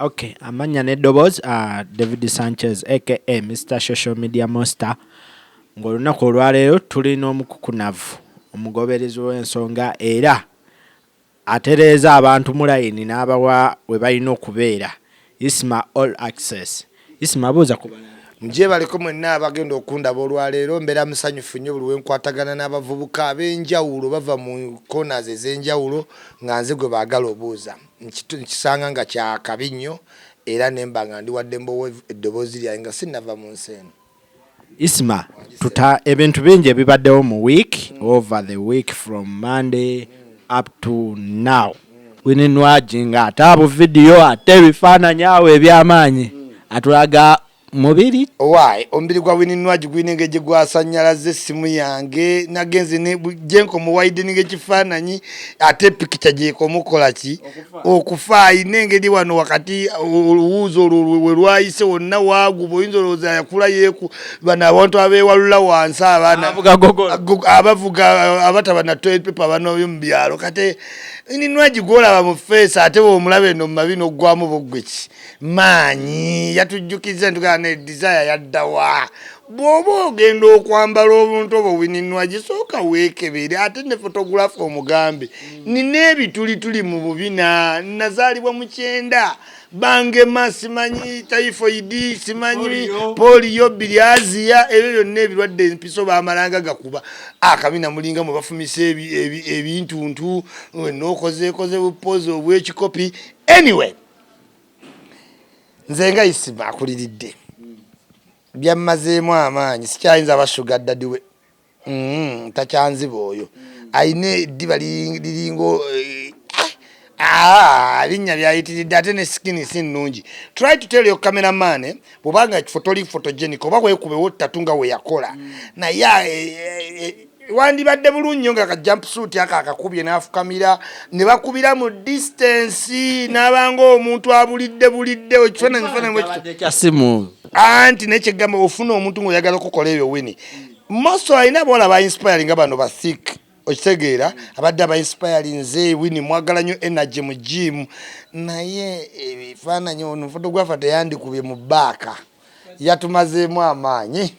Okay, amanya n'eddoboozi David Sanchez aka Mr. Social Media Monster. Ng'olunaku olwaleero tulina omukukunavu omugoberezi w'ensonga era atereeza abantu mu layini n'abawa we balina okubeera. Isma All Access. Isma buuza ku balala. Mje baliko mwenna abagenda okundaba olwaleero mbeera musanyufu nnyo buli wenkwatagana n'abavubuka ab'enjawulo bava mu corners ez'enjawulo nga nze gwe baagala obuuza. Nkisanga nga kya kabi nnyo era nemba nga ndi wadde mbowe eddoboozi lyange nga sinnava mu nsi eno. Isma, ebintu bingi ebibaddewo mu week, over the week from Monday up to now. Winnie Nwagi nga ate abo video ate ebifaananyi awo eby'amaanyi atulaga mubiri. Why? Omubiri gwa Winnie Nwagi gwine engeri gye gwasanyalaze essimu yange nagenze ne gyenkomu wide ng'ekifaananyi ate picture gy'ekomukola ki okufa ayina engeri wano wakati oluwuuzo olwo we lwayise wonna waaguba oyinza olowooza yakula yeeku bano abantu abeewalula wansi abaana abavuga abataba na toilet paper bano mu byalo kate Winnie Nwagi gw'olaba mu face ate bw'omulaba eno mu mabi n'oggwamu boggwe ki maanyi yatujjukiza ne desire yaddawa bw'oba ogenda okwambala obuntu obwo Winnie Nwagi sooka weekebere ate ne photographer omugambe nina ebituli mu bubina nazaalibwa mu 9 bangema simanyi typhoid simanyi polio biliazia ebyo byonna ebirwadde empiso baamalanga gakuba akabina mulinga mu bafumisa ebintuntu n'okozeekoze bupozi obw'ekikopi anyway nze nga Isma akuliridde byammazeemu amaanyi sikyayinza abashuga ddadi we takyanziba oyo ayina eddiba liringo linnya lyayitiridde ate ne skin si nnungi. Try to tell your cameraman bw'obanga ekifoto li photogenic oba weekubewo ttatu nga we yakola naye wandibadde bulungi nnyo nga jumpsuit aka akakubye n'afukamira ne bakubira mu distance n'abanga omuntu abulidde ekifaananyi kyasimu anti nekyegamba ofuna omuntu ng'oyagala okukola ebyo Winnie moso alina boola ba inspiring nga bano ba thick okitegeera abadde aba inspiring nze Winnie mwagala nnyo energy mu gym naye ebifaananyi ono photographer teyandikubye mu baaka yatumazeemu amaanyi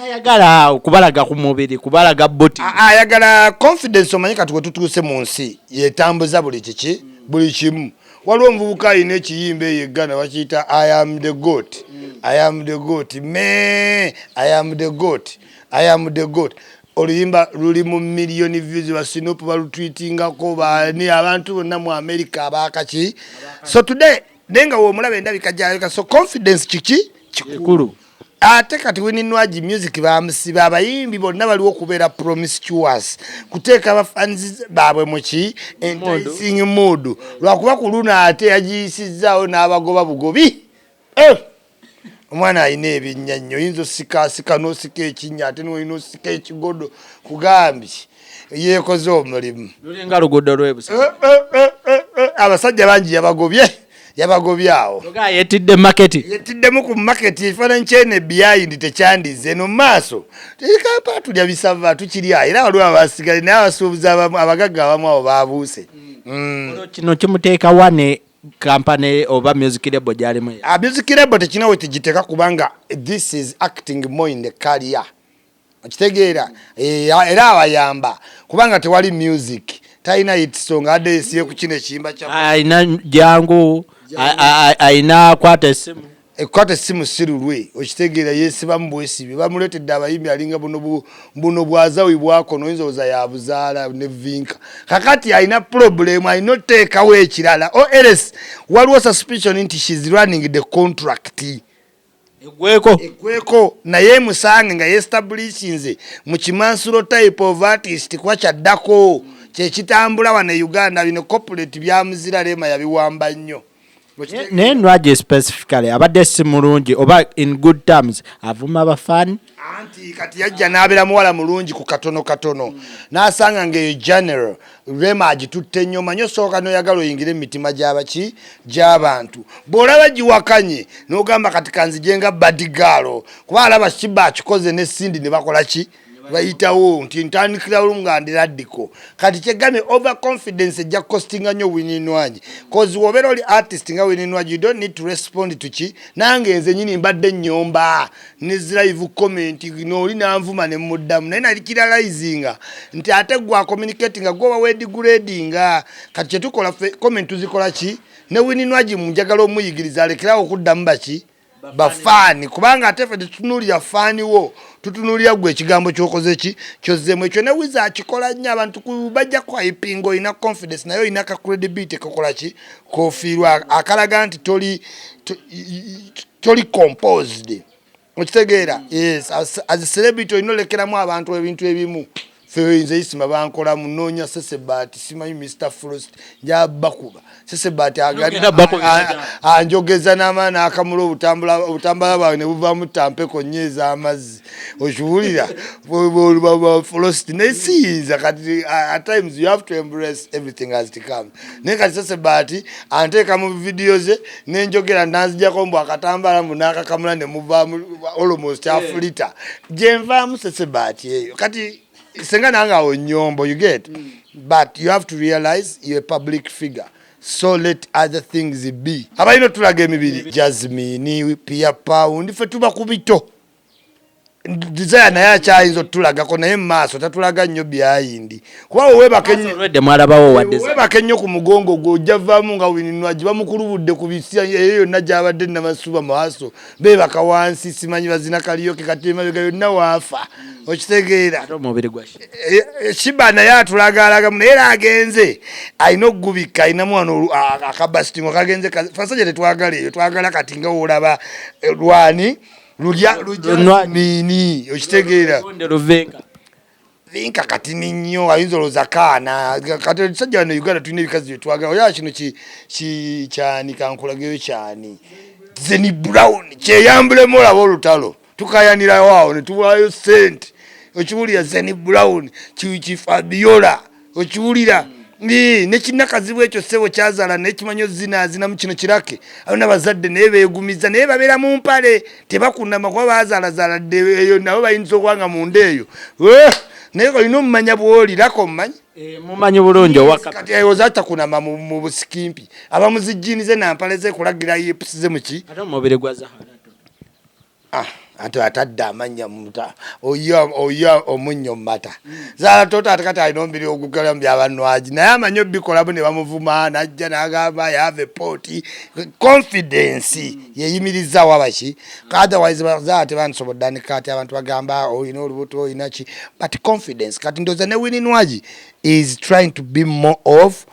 ayagala okubalaga ku mubiri kubalaga boti ayagala confidence omanyi kati gwe tutuuse mu nsi yetambuza buli kiki buli kimu waliwo omuvubuka alina ekiyimba eyeggana bakiyita I am the goat I am the goat me I am the goat I am the goat oluyimba luli mu million views basinopu balutweetingako bani abantu bonna mu America abakaki so today nenga womulaba endabika gyayo so confidence kiki kikulu ate kati Winnie Nwagi music bamusiba abayimbi bonna baliwo okubeera promiscuous kuteeka abafanzi baabwe muki enticing mood lwakuba ku luna ate yagiyisizaawo n'abagoba bugobi omwana alina ebinnya nnyo oyinza osikaasika n'osika ekinnya ate n'olina osika ekigodo kugambye yeekoze omulimu lulinga luguudo lwebusa abasajja bangi yabagobye awo yetidde maketi yetiddemu ku maketi ekifaananyi kyene behind tekyandize no maaso tekapa tulya bisava tukirya era waliwo abasigale naye abasuubuzi abagagga abamu abo baabuuse kino kimuteeka wane kampani oba music label gyalimu music label tekina we tegiteeka kubanga this is acting more in the career okitegeera era abayamba kubanga tewali music talina hit song adde esiye ku kino ekiyimba ayina jangu ayina kwata essimu ekwata essimu sirulwe okitegeera yeesibamu bwesibi bamuleetedde abayimbi alinga buno bwazawi bwako noyinza oza yabuzaala ne vinka kakati alina problem alina oteekawo ekirala ls waliwo suspicion nti she's running the contract egweko naye musange nga yeestablishinze mu kimansuro type of artist kuba kyaddako kyekitambula wano e Uganda bino corporate byamuzira lema yabiwamba nnyo naye Nwagi specifically abadde si mulungi oba in good terms avuma abafani anti kati yajja n'abeera muwala mulungi ku katono n'asanga ng'eyo general rema agitutte nnyo manyi osooka n'oyagala oyingire mu mitima gy'abaki gy'abantu bw'olaba giwakanye n'ogamba kati kanzije nga badigaalo kuba alaba kiba akikoze ne Sindi ne bakola ki bayitawo nti ntandikira olunga ndi radical kati kyegambye overconfidence ejja costinga nnyo Winnie Nwagi cause wobeera oli artist nga Winnie Nwagi you don't need to respond to ki nange nze nyini mbadde nnyomba ne live comment n'oli nanvuma ne muddamu naye nalikiralizinga nti ate gwa communicating gwoba wedigradinga kati kyetukola comment tuzikola ki ne Winnie Nwagi munjagala omuyigiriza alekerawo okuddamu baki bafani kubanga ate ffe tetutunuulira faani wo tutunuulira gwe ekigambo kyokoze ki kyozzeemu ekyo ne wiza akikola nnyo abantu bajja kwayipinga olina confidence naye olina ka credibility kakola ki kofiirwa akalaga nti toli composed okitegeera yes as a celebrity olina olekeramu abantu ebintu ebimu nze isima bankola munoonya Sesebati simanyi Mr Frost njabakuba Sesebati anjogeza n'amaana akamula obutambala bwawe ne buvaamu tampeko nyeeza amazzi okiwulira Frost nesiyinza kati at times you have to embrace everything as it comes naye kati Sesebati anteeka mu video ze nenjogera nanzijako mbu akatambala mu n'akakamula ne muvaamu almost half liter gyenvaamu Sesebati eyo kati senga nanga onyombo you get but you have to realize you're a public figure so let other things be abayino tulaga emibiri Jasmine Pia Pound fe tuba kubito desire naye akyayinza otulagako naye maaso tatulaga nnyo byayindi kuba webaka ennyo ku mugongo gwe ojjavaamu nga Winnie Nwagi bamukulubudde ku bisi eyo yonna gyabadde namasuba maaso beebaka wansi simanyi bazina kaliyoke kati emabega yonna waafa okitegeera Shiba naye atulagalagamu naye era agenze alina okugubika alinamu wano akabasitingo kagenze fasajja tetwagala eyo twagala kati nga woolaba lwani lujja nini okitegeera vinka kati ninyo ayinza olowooza kaana kati sajja wano Uganda tulina ebikazi byetwagala oyaa kino kyani kankulageyo kyani Zeni Brown kyeyambulemu olaba olutalo tukayanirawo awo ne tuwaayo sente okiwulira Zeni Brown Fabiola okiwulira nekinakazibu ekyo ssebo kyazaala nekimanyo zinaazinamu kino kirake abona bazadde naye beegumiza naye babeera mu mpale tebakunama kuba baazaalazaaladde eyo nabo bayinza okuwanga munda eyo naye olina omumanya bwolirako mumanyi mumanyi bulungi kati ayoza atakunama mu busikimpi abamuzijjinize nampale ze kulagira yepusize muki ate omubiri gwa Zahara ate atadde amanya muta oya omunyo mata Zahara tota atakati alina omubiri ogugala mu byabanwagi naye amanyi obikolamu ne bamuvuma najja n'agamba yave poti confidence yeyimirizaawo abaki otherwise Zahara tebansobodde andika ati abantu bagamba olina olubuto olina ki but confidence kati ndoza ne Winnie Nwagi is trying to be more of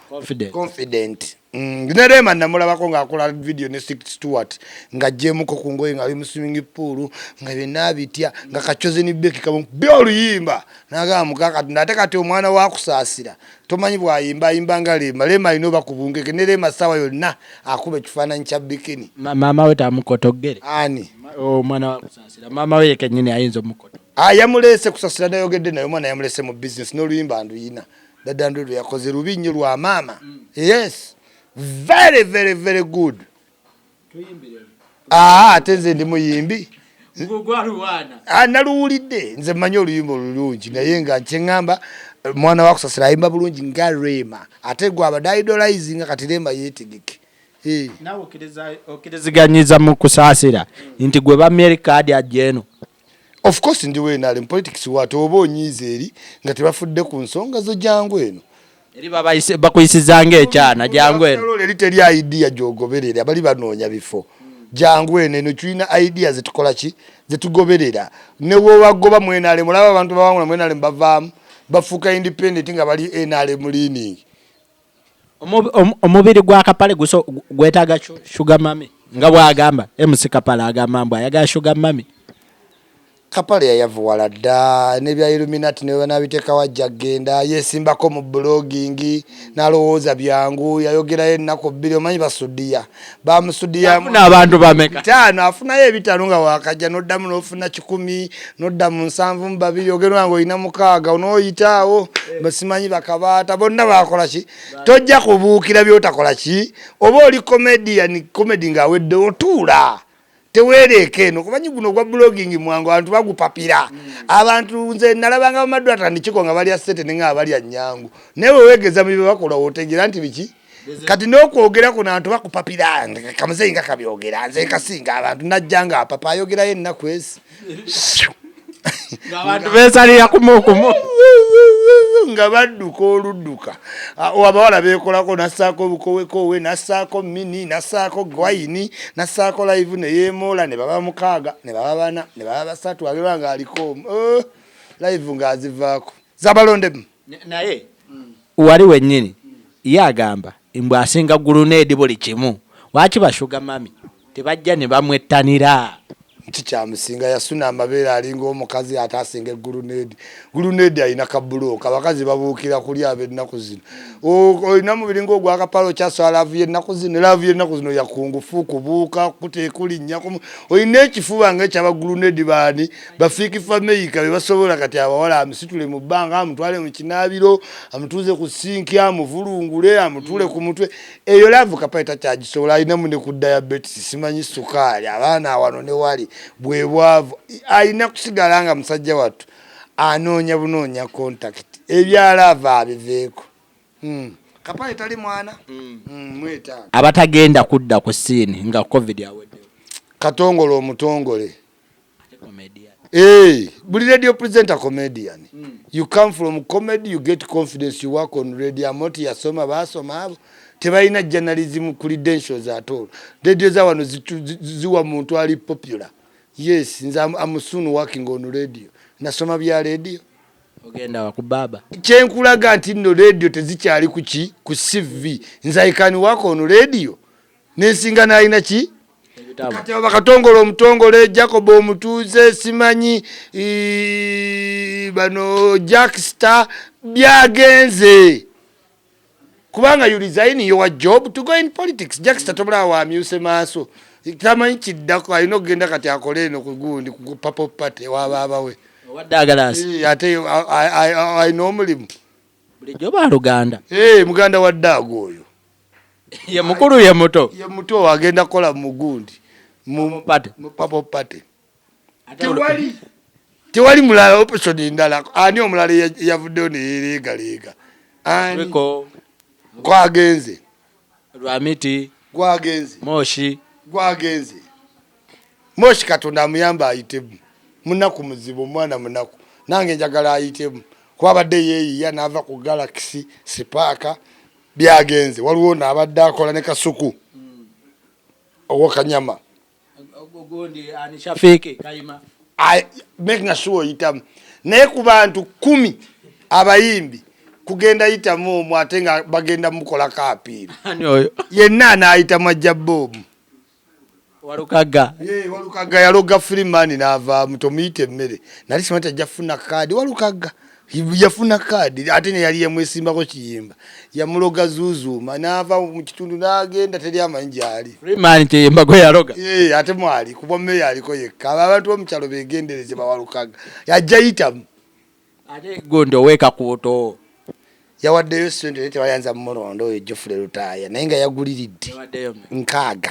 confident. Nerema namulabako ng'akola video ne Six Stewart nga jemuko ku ngoye nga ali mu swimming pool nga binabitya nga kachoze ni beki kamu byoluyimba naga mukaka ndate kati omwana wa kusaasira tomanyi bwayimba nga lema inoba kubungeke nerema sawa yonna akube kifaananyi kya bikini mama we tamukotogere ani omwana wa kusaasira mama we kenyine ayinza omukoto yamulese kusasira nayogedde naye omwana yamulese mu business n'oluyimba nduyina dada ndu yakoze rubinyo lwa mama yes very very very good atenze ndi muyimbi naluwulidde nze mmanyi oluyimba olulungi naye nga nkyengamba mwana wakusasira ayimba bulungi nga Rema ate gwe abadidolizing kati Rema yeetegeke nawe okiriziganyiza mu kusaasira nti gwe bamerica adi ajeno of course ndi weenale mu politics watu oba onyiiza eri nga tebafudde ku nsonga zo jangu eno eri bakuyisizanga ekyana jangu eno eri teri idea gyogoberera bali banoonya bifo jangu eno tulina idea zetukola ki zetugoberera ne wowagoba mwenale mulaba abantu bawangula mwenale mbavaamu bafuuka independent nga bali enale mulining omubiri gwa Kapale gwetaaga sugar mami nga bwagamba MC Kapale agamba mbu ayagala sugar mami Kapale yayavuwala dda nebya Illuminati ne banabiteeka wajja genda yesimbako mu blogging nalowooza byangu yayogerayo ennaku bbiri omanyi basudiya bamusudiya n'abantu bameka tano afunayo ebitano nga wakajja n'oddamu n'ofuna 10 n'oddamu 7 mu 2 ogerwa nga olina 6 onooyitaawo basimanyi bakabaata bonna bakola ki tojja kubuukira by'otakola ki oba oli comedy ng'awedde otuula teweereke eno kubanyi guno gwa blogging mwango abantu bagupapira abantu nze nalabanga amaddu atandikiko nga balya sete nenga abalya nyangu newe wegeza mu bye bakola wotegera nti biki kati n'okwogera kuno abantu bakupapira kamuzeyi nga kabyogera nze kasinga abantu najjanga apapa ayogerayo ennaku ezi abantu beesalira kumukumu nga badduka oludduka abawala beekolako nassaako bukowekowe nassaako mini nassaako gwayini nassaako live neyeemoola ne baba 6 ne baba 4 ne baba 3 ageba nga aliko live ng'azivaako zabalondemu naye wali wennyini ye agamba mbw asinga guluneedi buli kimu waki bashuga mami tebajja ne bamwettanira nti kyamusinga yasuna amabeere alinga omukazi ate asinga guluneedi alina kabulooka abakazi babuukira kuli ab'ennaku zino olina mubiri ng'ogwakapalo kyasala laavu y'ennaku zino yakungufu kubuuka kuteekulinnya olina ekifuba ng'ekyaba guluneedi baani bafiiki fameyika be basobola kati abawala amusitule mu bbanga amutwale mu kinaabiro amutuuze ku sinki amuvulungule amutule ku mutwe eyo laavu kapayita kyagisobola alinamu ne ku diabetes simanyi sukaali abaana awano ne wali bwe bwavu alina kusigala nga musajja wattu anoonya bunoonya contact ebyalaava abiveeko kapayi tali mwana mwetaaga abatagenda kudda ku siini nga covid aweddewo katongole omutongole buli radio presenter comedian you come from comedy you get confidence you work on radio amoti yasoma basoma abo tebalina journalism credentials at all radio za wano ziwa muntu ali popular yes nze I'm soon working on radio nasoma bya radio ogenda wakubaba kyenkulaga nti no radio tezikyali ku CV nze I can work on radio nensinga nalina ki kati bakatongole omutongole Jacob omutuuze simanyi bano Jackstar byagenze kubanga you resign your job to go in politics Jackstar tobula wa amuse maaso tamanyi kiddako alina okugenda kati akole eno kugundi ku papo pate wababawe waddagalasi ate alina omulimu bulijjo baluganda muganda wa ddaago oyo ye mukulu ye muto agenda kola mugundi mu papo pate tewali mulala option ndala ani omulala yavuddeyo neyereegaleega ani gwagenze lwamiti gwagenze moshi katonda amuyamba ayitemu munaku muzibu omwana munaku nange njagala ayitemu kwabadde yeeyiya n'ava ku Galaxy Spark byagenze waliwo n'abadde akola ne kasuku owo kanyama ogundi anishafiki kayima making sure oyitamu naye ku bantu 10 abayimbi kugenda yitamu omwo ate nga bagenda mukola kapiira yenna anaayitamu ajja bobu walukaga yaloga Freeman n'ava mutomuyite emmere nali simanyi ajja funa kaadi walukaga yafuna kaadi ate ne yali yamwesimbako kiyimba yamuloga zuzuuma n'ava mu kitundu n'agenda teri amanyi gyali Freeman kiyimba gwe yaloga ate mwali kuba meya aliko yekka abantu bomukyalo begendereze bawalukaga yajja yitamu ate gondi oweeka kuuto yawaddeyo sente naye tebayanza mumulondo oyo Geoffrey Lutaaya naye nga yaguliridde 6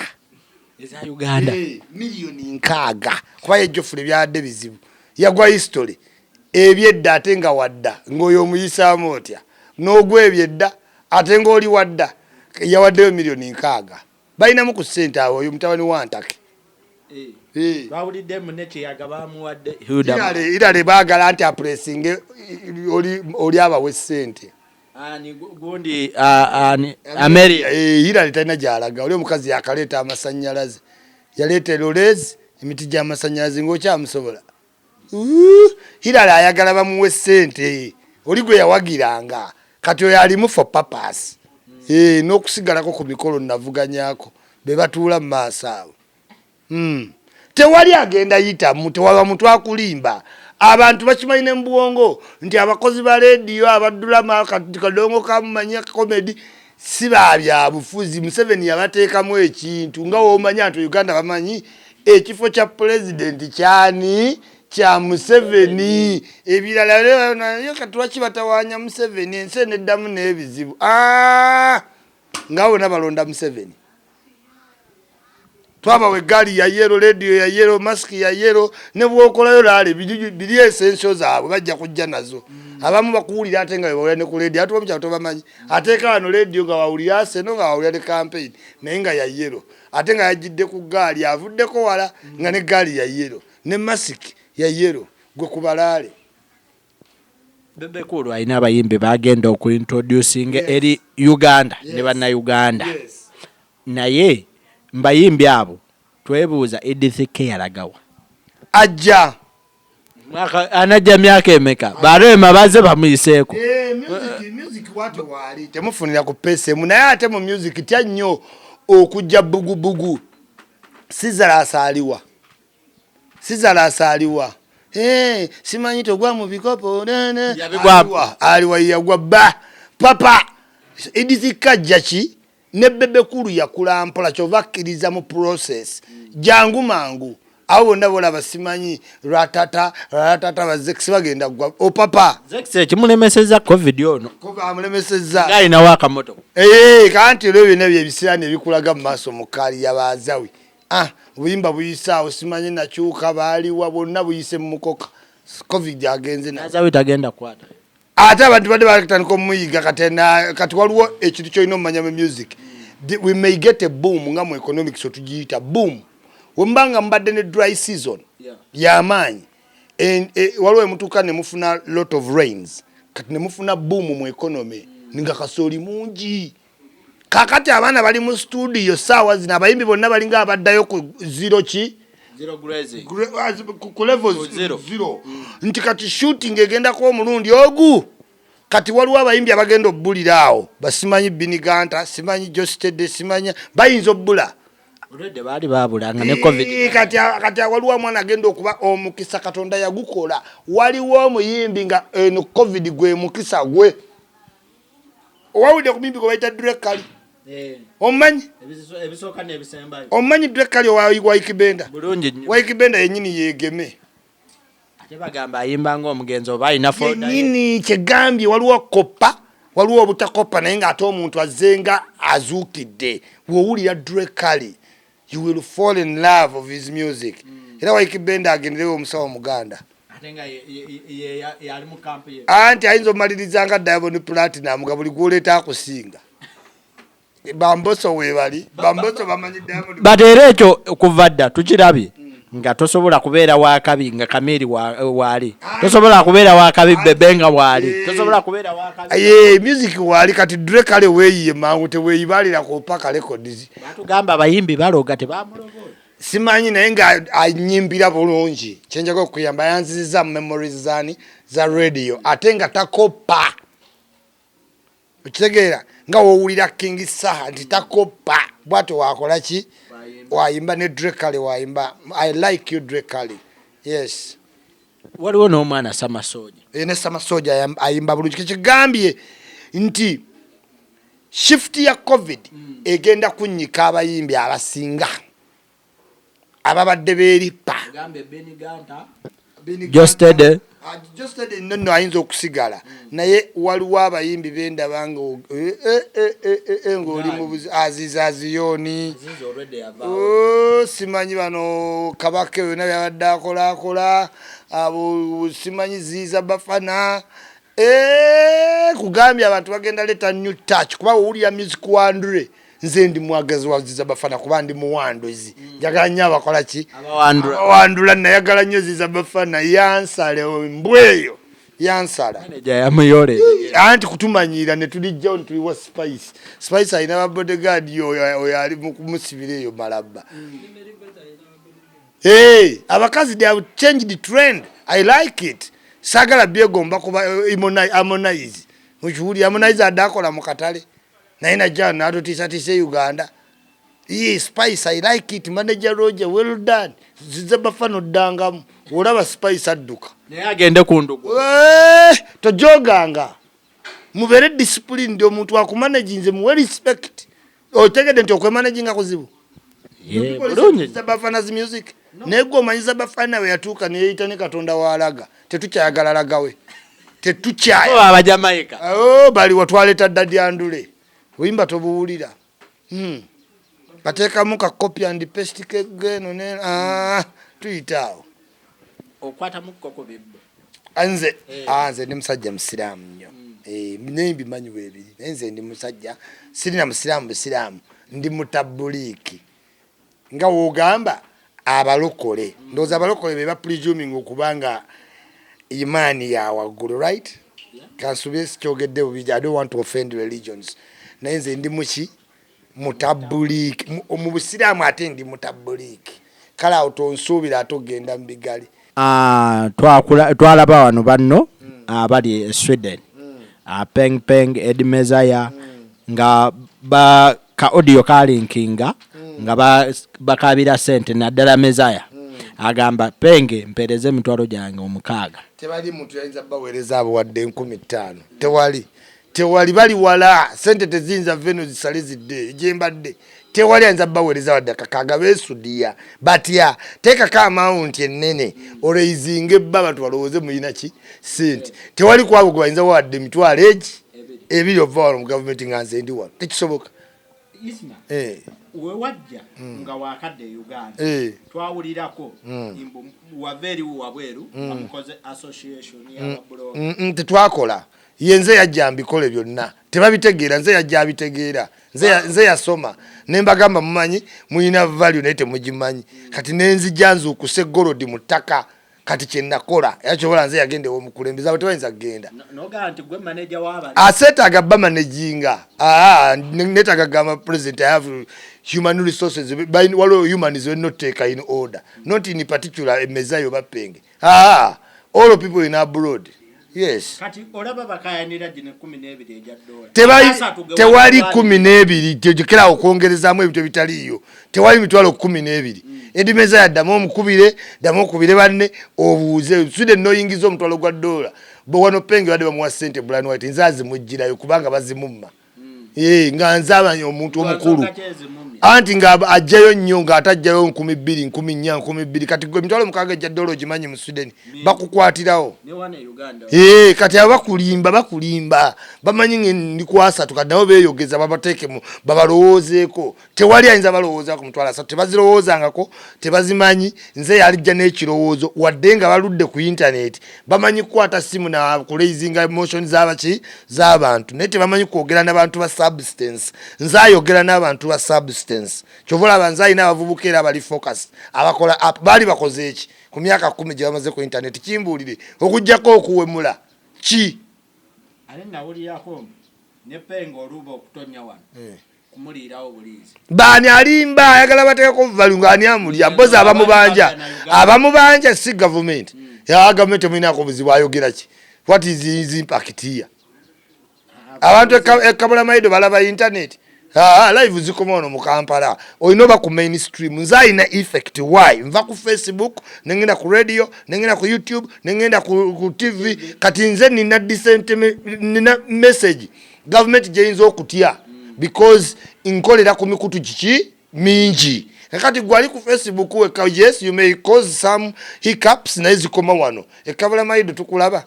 eza Uganda miliyoni 6 kuba ye Geoffrey byadde bizibu yagwa history ebyedda ate nga wadda ng'oyo omuyisaamu otya n'ogwa ebyedda ate ng'oli wadda yawaddeyo miliyoni 6 balinamu ku ssente awo oyo mutabani wa Ntake bawulidde munne kyeyaga bamuwadde irale baagala nti apuresinge oli abawe ssente gundi Ameria irale talina gyalaga oli omukazi yakaleeta amasannyalaze yaleeta lolezi emiti gy'amasannyalaze ng'okyamusobola irale ayagala bamuwe ssente oli gwe yawagiranga kati oyo alimu for purpose n'okusigalako ku mikolo navuganyako be batuula mu maaso awo tewali agenda yitamu tewaba muntu akulimba abantu bakimanyi mu bwongo nti abakozi ba radio abaddulamu kadongo kamumanya comedy si babyabufuzi Museveni yabateekamu ekintu nga woomanya nti Uganda bamanyi ekifo kya president kyani kya Museveni ebirala naye katulaki batawanya Museveni ensi neddamu n'ebizibu nga wona balonda Museveni Twabawe gali ya yellow, radio ya yellow, mask ya yellow, ne bwokolayo lale bili essentials zaabwe bajja kujja nazo. Abamu bakuwulira ate nga bawulira ne ku radio ate omukyalo tobamanyi. Ateeka wano radio nga wawulira Arsenal nga wawulira ne campaign naye nga ya yellow. Ate nga yajjidde ku gaali avuddeko wala nga ne gaali ya yellow ne mask ya yellow gwe kubalaale. Bebe Cool alina abayimbi bagenda okuintroducing eri Uganda ne bannayuganda. Naye mbayimbi abo twebuuza Edith K yalagawa ajja anajja myaka emeka barema baze bamuyiseeko. Music watu wali temufunira ku pese munaye ate mu music tya nnyo okujja bugubugu sizala asaliwa simanyi togwa mu bikopo aliwa yagwa ba papa Edith Kajja ki ne Bebe Cool yakula mpola kyova akkiriza mu process jangu mangu abo bonna bolaba simanyi ratata bazex bagenda gwa o papa zex ekimulemeseza covid ono amulemeseza alina wakamoto kanti lwe nebyo ebisirani ebikulaga mu maaso mu kali yabazawi buyimba buyisaawo simanyi nakyuka baaliwa bonna buyise mu mukoka covid agenze nazawi tagenda kwata ate abantu badde bakatandika omuyiga kati waliwo ekintu kyolina omumanya mu music. We may get a boom nga mu economics otugiyita boom wembanga mbadde ne dry season y'amaanyi waliwo emutuuka ne mufuna lot of rains kati ne mufuna boom mu economy nga kasooli mungi kakati abaana bali mu studio saawa zino abayimbi bonna balinga abaddayo ku ku level 0 nti kati shooting egendako omulundi ogu kati waliwo abayimbi abagenda obbulira awo basimanyi Biniganta simanyi Jostede simanya bayinza obbula already bali babulanga ne covid kati waliwo mwana agenda okuba omukisa Katonda yagukola waliwo omuyimbi nga eno covid gwe mukisa gwe owawudde ku mimbi gwe bayita Drekali omanyi ebisoka n'ebisembayo omanyi Drekali wa Ikibenda bulungi wa Ikibenda yenyini yegeme ate bagamba ayimbanga omugenzi oba alina folder yenyini kyegambye waliwo kopa waliwo obutakopa naye nga ate omuntu azenga azuukidde wowulira Drekali you will fall in love of his music era wa Ikibenda agenderewo omusawo Muganda yali mu kampi anti ayinza omaliriza nga Diamond Platinum nga buli gwoleeta akusinga bamboso webali bamboso bamanyi Diamond batera ekyo kuva dda tukirabye nga tosobola kubeera wakabi nga Kameri wali tosobola kubeera wakabi Bebe nga wali tosobola kubeera wakabi music wali kati Drekale weeyiye mangu teweeyibalira ku paka records batugamba abayimbi baloga tebamulogola simanyi naye nga anyimbira bulungi kyenjaga okuyamba yanziza memories za radio ate nga takopa okitegeera nga wowulira King Saha nti takopa bwato wakola ki wayimba ne Drekali wayimba I like you Drekali yes waliwo n'omwana Samasoja ne Samasoja ayimba bulungi kikigambye nti shift ya covid egenda kunnyika abayimbi abasinga ababadde beeripa Jostede nno ayinza okusigala naye waliwo abayimbi bendaba nga ng'oli mu azizaziyoni simanyi bano Kabaka yonna byabadde akolaakola abo simanyi ziiza bafana kugambye abantu bagenda leeta new touch kuba owulira music wandure nze ndi mwagazi waziza bafana kuba ndi muwandozi njagala nnyo abakola ki abawandula nayagala nnyo ziza bafana yansala mbweyo yansala anti kutumanyira ne tulijjawo ne tuliwa Spice alina babodyguard oyo ali mukusibira eyo malaba abakazi they have changed the trend I like it sagala byegomba kuba Harmonize mukiwuli Harmonize adakola mu katale naina jana ado tisa Uganda Spice I like it manager Roger well done ziza bafano dangamu olaba Spice adduka naye agende ku ndugu tojoganga mubere discipline ndio omuntu akumanage nze mu respect otegede nti okwemanaginga kuzibu bulungi bafana zi music nego omanyiza bafana we yatuuka neyeyita ne Katonda waalaga tetukyayagala lagawe tetukyaya abajamaika bali watwaleta Daddy Andule buyimba tobuwulira bateekamu ka copy and paste kegeno ne tuyitaawo okwatamu koko bibbo nze ndi musajja musiraamu nnyo naye mbimanyi weebiri naye nze ndi musajja sirina busiraamu ndi mutabuliiki nga woogamba abalokole ndowooza abalokole be bapresuming okubanga imaani ya waggulu right kansube sikyogedde bubi I don't want to offend religions naye nze ndi muki mutabuliiki mu busiraamu ate ndi mutabuliiki kale awo tonsuubira ate ogenda mu bigali twalaba wano banno abali Sweden Peng Peng Ed Mezaya nga ka audio kalinkinga nga bakabira sente naddala Mezaya agamba Penge mpereze emitwalo gyange 6 tewali muntu yayinza baweereza abo wadde 15 tewali bali wala sente teziyinza veno zisale zidde gyembadde tewali ayinza baweereza wadde kakaga beesudiya batya teekako amawunti ennene olweizinga ebba abantu balowooze muyina ki sente tewali kwabo gwe bayinza wadde emitwalo egi ebiri ova wano mu gavumenti nga nze ndi wano tekisoboka wewajja nga wakadde Uganda twawulirako wava eriwo wabweru amukoze association y'abablogger tetwakola yenze yajja mbikole byonna tebabitegeera nze yajja abitegeera nze yasoma nembagamba mumanyi muyina value naye temugimanyi kati nenzijja nzuukuse eggolodi mu ttaka kati kyenakola yakyobola nze yagende omukulembeza abo tewayinza kugenda aseetaaga bba manejinga netaaga gamba president I have human resources waliwo humans we not take in order not in particular emezayo bapenge all people in abroad yes kati olaba bakayanira gine 12 ejja tewali 12 gyekera okwongerezaamu ebintu bitaliyo tewali mitwalo 12 edimeza yaddamu okubire banne obuuze Sweden noyingiza omutwalo gwa $1 bo wano Penge wadde bamuwa sente Brian White nzazi mujjirayo kubanga bazimumma nga nzabanya omuntu omukulu anti nga ajjayo nnyo nga atajjayo 2,000 1,400 2,000 kati gwe mitwalo 6 ejja $1 ogimanyi mu Sweden bakukwatirawo kati bakulimba bamanyi ndi ku 3 kati nabo beeyogeza babateekemu babalowoozeeko tewali ayinza balowooza ku mitwalo 3 tebazirowoozangako tebazimanyi nze yalijja n'ekirowoozo wadde nga baludde ku internet bamanyi kukwata simu na kuleizinga emotion z'abantu naye tebamanyi kwogera n'abantu ba substance nze ayogera n'abantu ba substance kyovola banzayi n'abavubuka era abali focus abakola app bali bakoze eki ku myaka 10 gye bamaze ku internet kimbuulire okujjako okuwemula ki ale nawulirako ne Penge oluba okutonya wano kumuliirawo buliizi baani alimba ayagala bateekako value ng'ani amulya mpozi abamubanja si government government emulinako buzibu ayogera ki what is his impact here abantu ekabula maido balaba internet live zikoma ono mu Kampala olina oba ku mainstream nze alina effect why nva ku Facebook nengenda ku radio nengenda ku YouTube nengenda ku TV kati nze nina decent nina message government gyeyinza okutya because nkolera ku mikutu kiki mingi kati gwali ku Facebook weka yes you may cause some hiccups naye zikoma wano ekabula maido tukulaba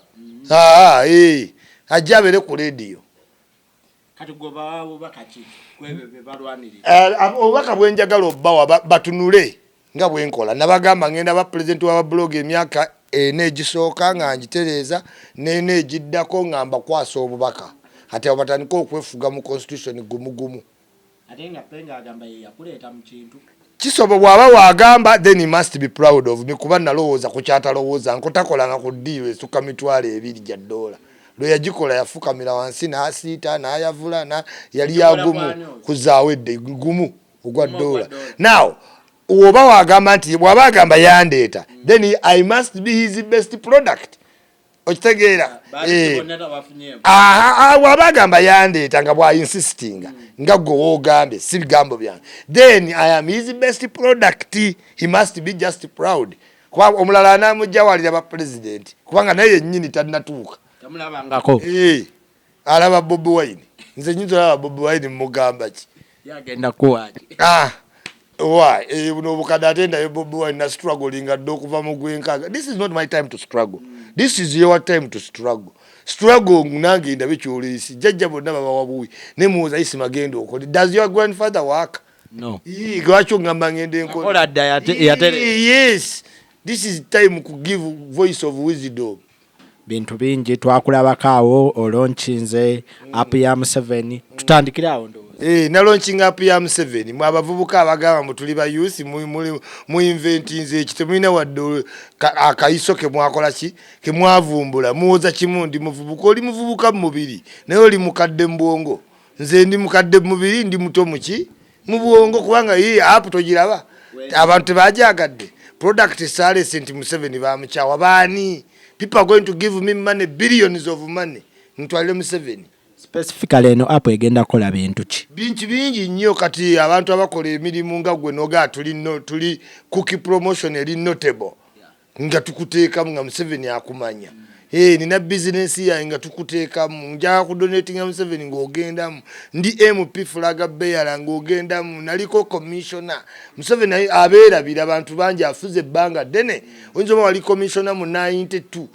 ajja abere ku radio kati goba wabo bakaki kwebebe balwaniri obaka bwenjagala obbawa batunule nga bwenkola nabagamba ngenda ba president wa blog emyaka egisooka nga njitereeza nene egiddako ngamba kwasa obubaka ate abatandika okwefuga mu constitution gumu atenga Penge agamba yakuleeta mu kintu kisobo bwaba wagamba then he must be proud of me kuba nalowooza ku kyatalowooza nkotakolanga ku ddiiro esukka mitwalo 2 gya $1 lwe yagikola yafukamira wansi n'asiita n'ayavula yali yagumu kuzaawo edde gumu ogwa $1 now oba wagamba nti bw'aba agamba yandeeta then I must be his best product okitegeera bw'aba agamba yandeeta nga bw'ainsistinga nga gwe woogambye si bigambo byange then I am his best product he must be just proud kuba omulala anaamujja walira ba president kubanga naye yennyini tannatuuka tamulabangako alaba Bobi Wine nze nyinza olaba Bobi Wine mugamba ki yagenda kuwaje why buno obukadde atendayo Bobi Wine na struggling dde okuva mu gwenkaga this is not my time to struggle this is your time to struggle nange ndabe kyolesi jjajja bonna baba wabuyi ne muwoza isi magendo okole does your grandfather work No. Gwacho ngamba ngende nko. Ola da yatere. Yes. This is time to give voice of wisdom. Bintu bingi twakulabakaawo olonchinze app ya M7 tutandikirawo ndo. Na launching app ya M7 mu abavubuka abagamba mutuli ba youth mu inventinze kitemina wadde akaiso ke mwakola ki ke mwavumbula muoza kimundi muvubuka oli muvubuka mubiri naye oli mukadde mbongo nze ndi mukadde mubiri ndi muto muki mu bwongo kubanga hii app togiraba abantu bajagadde product sale sent M7 ba mchawa bani people are going to give me money billions of money ntwale M7 specifically eno app egenda kola bintu ki bingi nnyo kati abantu abakola emirimu nga gwe noga tuli cookie promotion eri notable nga tukuteekamu nga M7 akumanya nina business ya nga tukuteekamu nja ku donating M7 ng'ogendamu ndi MP Flaga Bear ng'ogendamu naliko commissioner M7 abeerabira abantu bangi afuze ebbanga ddene oyinza oba wali commissioner mu 92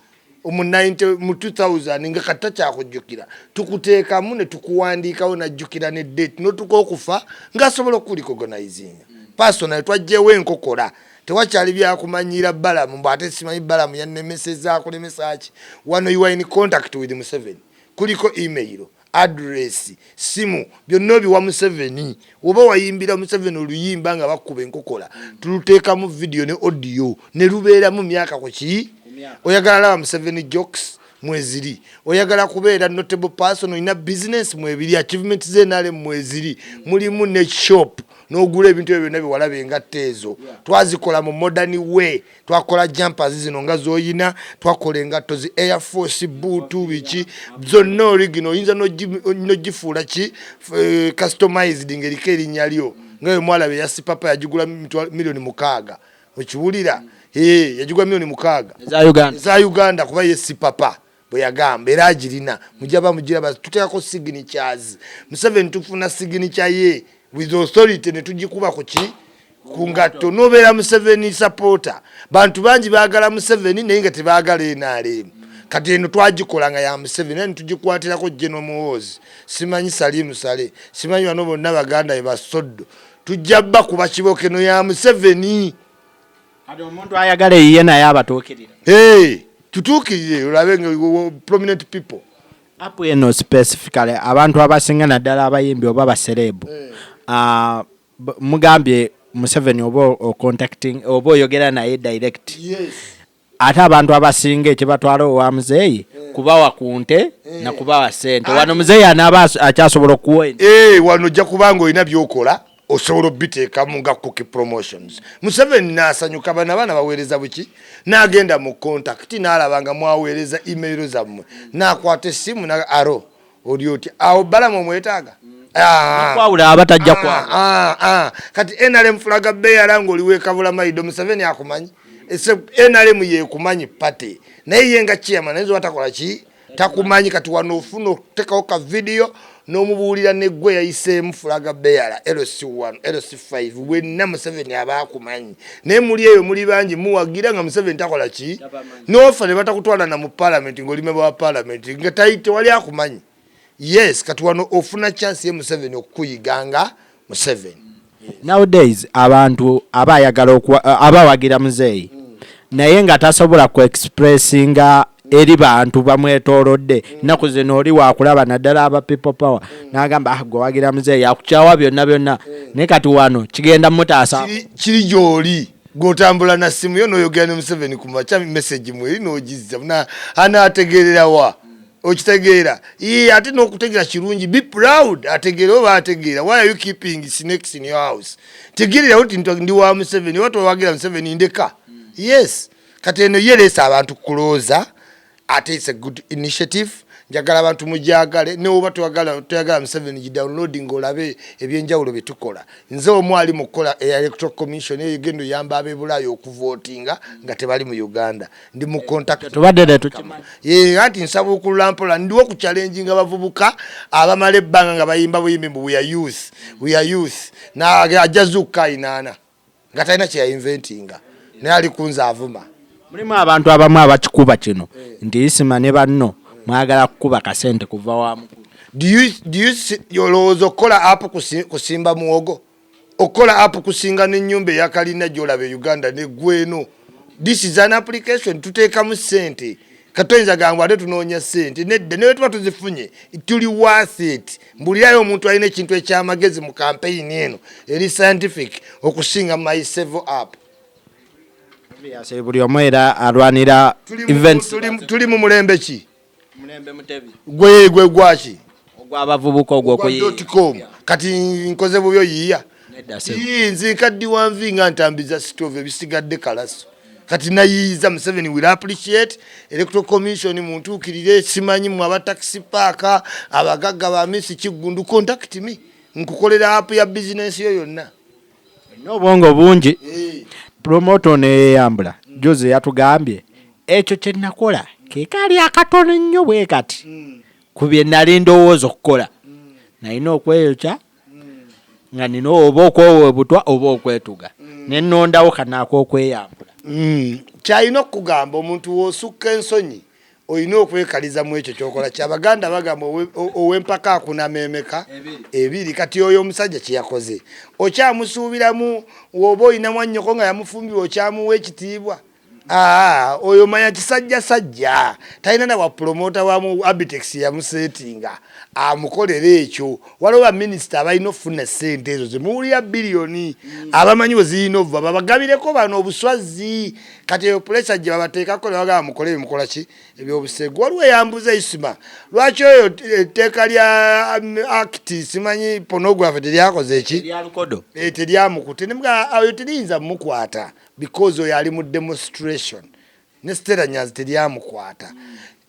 mu 2000 nga kata kyakujjukira tukuteekamu ne tukuwandiikawo najjukira ne date notukokufa ng'asobola okulicognizinga personal twajjewo enkokola tewakyali byakumanyira balamu mbate simanyi balamu yannemeseza akulemesaki wano you are in contact with M7 kuliko email address simu byonna biwa M7 oba wayimbira M7 oluyimba nga bakuba enkokola tuluteeka mu video ne audio ne lubeera mu myaka kuki oyagala lawa M7 jokes mweziri oyagala kubeera notable person ina business mwebiri achievement ze nale mweziri mulimu ne shop n'ogula ebintu ebyo nabi walabe ngatezo twazikola mu modern way twakola jumpers zino nga zoyina twakola engato zi Air Force boot biki zonna original yinza no gifuula ki customized ngerike erinnya lyo ngayo mwalabe yasipapa yagigula milioni 6 okiwulira yagigula milioni 6 za Uganda kuba yesipapa bwe yagamba era agirina mujaba mugiraba tuteekako signatures M7 tufuna signature ye with authority ne tujikuba ku ki kungatto nobeera M7 supporter bantu bangi baagala M7 naye nga tebaagala NRM kati eno twagikola nga ya M7 ne tujikwatirako General Muhoozi simanyi Salim Sale simanyi bano bonna baganda be basoddo tujjabba kuba kibokeno ya M7 ado omuntu ayagala yiye naye abatuukirira tutuukirire olabe prominent people app eno specifically abantu abasinga naddala abayimbi oba baserebu mugambye M7 oba contacting oba oyogera naye direct ate abantu abasinga ekibatwala owa muzeeyi kubawa kunte na kubawa sente wano muzeeyi anaaba akyasobola okuwa wano ojja kubanga olina byokola osobola obiteekamu nga cookie promotions M7 n'asanyuka bana baweereza buki n'agenda mu contact n'alabanga mwaweereza email zammwe n'akwata essimu na aro oli oti awo balamu omwetaaga kwawula abatajja kwa kati NRM Flaga Bear ng'oliwe Kavula Maido M7 akumanyi NRM yekumanyi pate naye yenga chairman naye watakola ki takumanyi kati wano ofuna otekawo ka video n'omubuulira neggwe yayiseemu Flaga Bear LC1 LC5 wenna M7 abaakumanyi naye muli eyo muli bangi muwagira nga M7 takola ki n'ofa ne batakutwala na mu parliament ng'oli member wa parliament nga tewali akumanyi yes kati wano ofuna chance ye M7 okukuyiganga M7 nowadays abantu abayagala abawagira muzeeyi naye nga tasobola ku expressinga eri bantu bamwetoolodde naku zino oli waakulaba naddala aba people power n'agamba gwe wagira muzeeyi akukyawa byonna naye kati wano kigenda mutaasa kiri gy'oli gw'otambula na simu yo n'oyogera ne M7 ku makya message mweri n'ogizza anaategeerera wa okitegeera ate n'okutegeera kirungi be proud ategeera oba ategeera why are you keeping snakes in your house tegeerera oti ndi wa M7 watu wagira M7 ndeka yes kati eno yeresa abantu kulooza ate it's a good initiative njagala abantu mujagale ne oba toyagala M7 downloading olabe ebyenjawulo betukola nze omwali mukola electoral commission egendo yamba abebulayo okuvotinga nga tebali mu Uganda ndi mu contact tubadde tukimanyi ati nsaba okulampola ndiwo ku challenge nga bavubuka abamale ebbanga nga bayimba buyimbi mbu we are youth na ajazuka inana nga talina kye inventinga naye ali kunza avuma mulimu abantu abamu abakikuba kino nti isima ne banno mwagala kukuba kasente kuva wamu do you yolowooza okukola app kusimba muwogo okola app kusinga n'ennyumba eyakalina gy'olaba e Uganda ne gweno. This is an application tuteekamu ssente katoyinza gamba ate tunoonya ssente nedda newe tuba tuzifunye tuli worth it. Mbulirayo omuntu alina ekintu ekyamagezi mu campaign eno eri scientific okusinga MySevo app. Buli omu era alwanira events. Tuli mu mulembe ki? Mulembe Mutebi. Gwe gwaki? Ogw'abavubuka ogwo.com. Kati nkoze bubyo yiya. Nzi kaddi wanvi nga ntambiza stove ebisigadde kalaso. Kati nayiza Museveni will appreciate electoral commission muntukirire simanyi mu aba taxi park abagagga ba Miss Kigundu contact me nkukolera app ya business yo yonna. N'obwongo bungi. Promoter ne yambula Jose yatugambye ekyo kye nakola ke kali akatono nnyo bwe kati kubye nali ndowooza okukola nalina okweyokya nga nina oba okwewebutwa oba okwetuga nennondawo kanaako okweyambula. Kyalina okugamba omuntu w'osukka ensonyi olina okwekaliza mu ekyo kyokola. Kyabaganda bagamba ow'empaka akunameemeka ebiri. Kati oyo omusajja kye yakoze okyamusuubiramu woba olina mwannyoko nga yamufumbirwa okyamuwa ekitiibwa. Oyo manya kisajja talina na wapromota wamu Abitex yamusetinga amukolera ekyo. Waliwo baminisita abalina okufuna ssente ezo zimuwulira biliyoni abamanyi bwe zirina ova babagabireko bano obuswazi. Kati eyo pulesa gye babateekako ne bagamba mukole mukola ki ebyobusego. Waliwo eyambuza Isuma lwaki oyo etteeka lya act simanyi pornography teryakoze eki teryamukute oyo teriyinza mukwata because oyo ali mu demonstration ne Stella Nyanzi teryamukwata.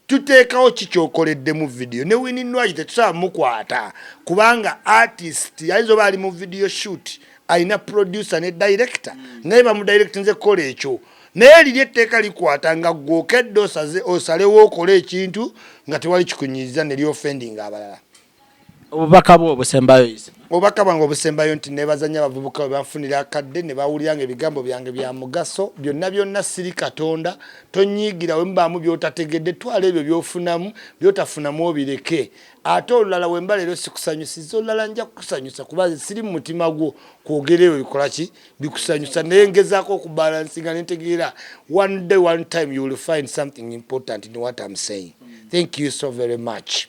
Tuteekawo kikyokoledde mu video ne Winnie Nwagi tetusaba mukwata kubanga artist ayinza oba ali mu video shoot alina producer ne director naye bamudirect nze kola ekyo naye liri etteeka likwata nga gwokedde osalewo okola ekintu nga tewali kikunyiiza ne lyofending abalala. Obubaka bwo obusembayo isi obubaka bwange obusembayo nti nebazanya abavubuka bwe banfunira akadde ne bawuliranga ebigambo byange bya mugaso byonna siri Katonda tonyiigira we mubaamu by'otategedde twala ebyo by'ofunamu by'otafunamu obireke ate olulala we mba leero sikusanyusiza olulala nja kukusanyusa kuba siri mu mutima gwo kwogera ebyo bikola ki bikusanyusa naye ngezaako okubalansinga nentegeera one day one time you will find something important in what I'm saying. Thank you so very much.